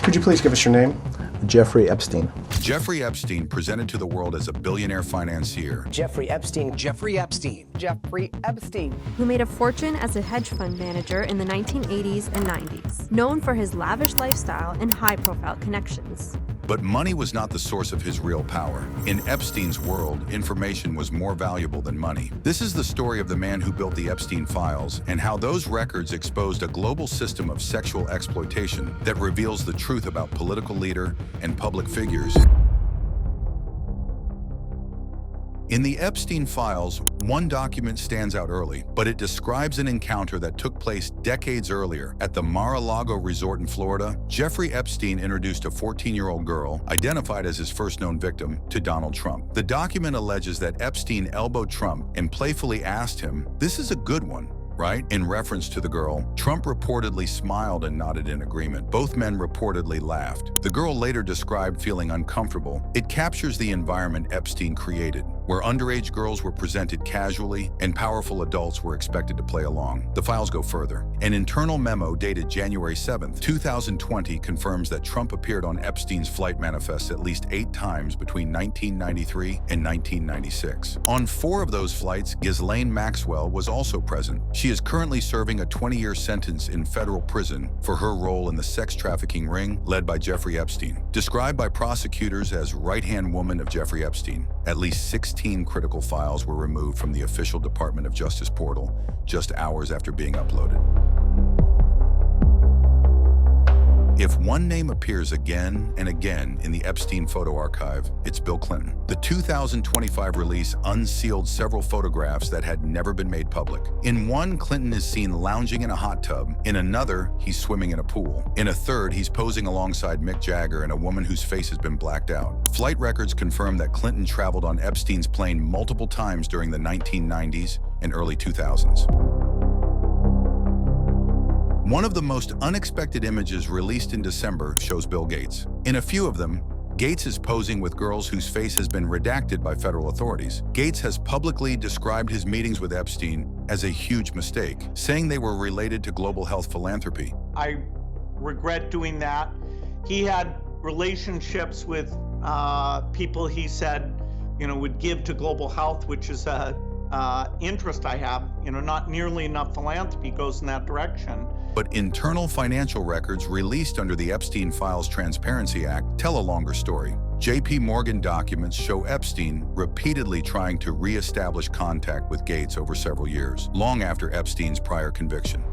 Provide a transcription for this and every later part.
Could you please give us your name? Jeffrey Epstein. Jeffrey Epstein presented to the world as a billionaire financier. Jeffrey Epstein. Jeffrey Epstein. Jeffrey Epstein. Who made a fortune as a hedge fund manager in the 1980s and 90s, known for his lavish lifestyle and high-profile connections. But money was not the source of his real power. In Epstein's world, information was more valuable than money. This is the story of the man who built the Epstein files and how those records exposed a global system of sexual exploitation that reveals the truth about political leader and public figures. In the Epstein files, one document stands out early, but it describes an encounter that took place decades earlier. At the Mar-a-Lago resort in Florida, Jeffrey Epstein introduced a 14-year-old girl, identified as his first known victim, to Donald Trump. The document alleges that Epstein elbowed Trump and playfully asked him, "This is a good one, right?" In reference to the girl. Trump reportedly smiled and nodded in agreement. Both men reportedly laughed. The girl later described feeling uncomfortable. It captures the environment Epstein created, where underage girls were presented casually and powerful adults were expected to play along. The files go further. An internal memo dated January 7th, 2020 confirms that Trump appeared on Epstein's flight manifests at least 8 times between 1993 and 1996. On 4 of those flights, Ghislaine Maxwell was also present. She is currently serving a 20-year sentence in federal prison for her role in the sex trafficking ring led by Jeffrey Epstein. Described by prosecutors as right-hand woman of Jeffrey Epstein, at least 16 critical files were removed from the official Department of Justice portal just hours after being uploaded. If one name appears again and again in the Epstein photo archive, it's Bill Clinton. The 2025 release unsealed several photographs that had never been made public. In one, Clinton is seen lounging in a hot tub. In another, he's swimming in a pool. In a third, he's posing alongside Mick Jagger and a woman whose face has been blacked out. Flight records confirm that Clinton traveled on Epstein's plane multiple times during the 1990s and early 2000s. One of the most unexpected images released in December shows Bill Gates. In a few of them, Gates is posing with girls whose face has been redacted by federal authorities. Gates has publicly described his meetings with Epstein as a huge mistake, saying they were related to global health philanthropy. I regret doing that. He had relationships with people he said, would give to global health, which is a interest I have. Not nearly enough philanthropy goes in that direction. But internal financial records released under the Epstein Files Transparency Act tell a longer story. JP Morgan documents show Epstein repeatedly trying to re-establish contact with Gates over several years, long after Epstein's prior conviction.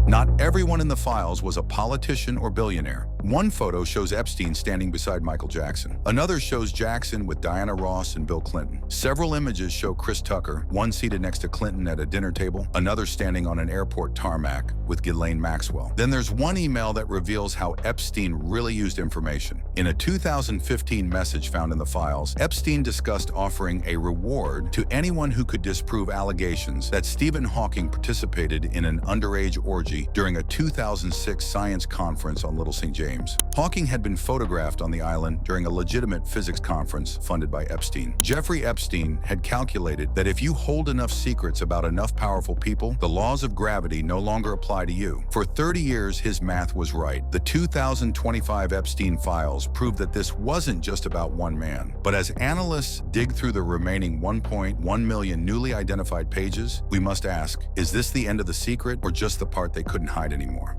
Not everyone in the files was a politician or billionaire. One photo shows Epstein standing beside Michael Jackson. Another shows Jackson with Diana Ross and Bill Clinton. Several images show Chris Tucker, one seated next to Clinton at a dinner table, another standing on an airport tarmac with Ghislaine Maxwell. Then there's one email that reveals how Epstein really used information. In a 2015 message found in the files, Epstein discussed offering a reward to anyone who could disprove allegations that Stephen Hawking participated in an underage orgy during a 2006 science conference on Little St. James. Hawking had been photographed on the island during a legitimate physics conference funded by Epstein. Jeffrey Epstein had calculated that if you hold enough secrets about enough powerful people, the laws of gravity no longer apply to you. For 30 years, his math was right. The 2025 Epstein files prove that this wasn't just about one man. But as analysts dig through the remaining 1.1 million newly identified pages, we must ask, is this the end of the secret or just the part they couldn't hide anymore?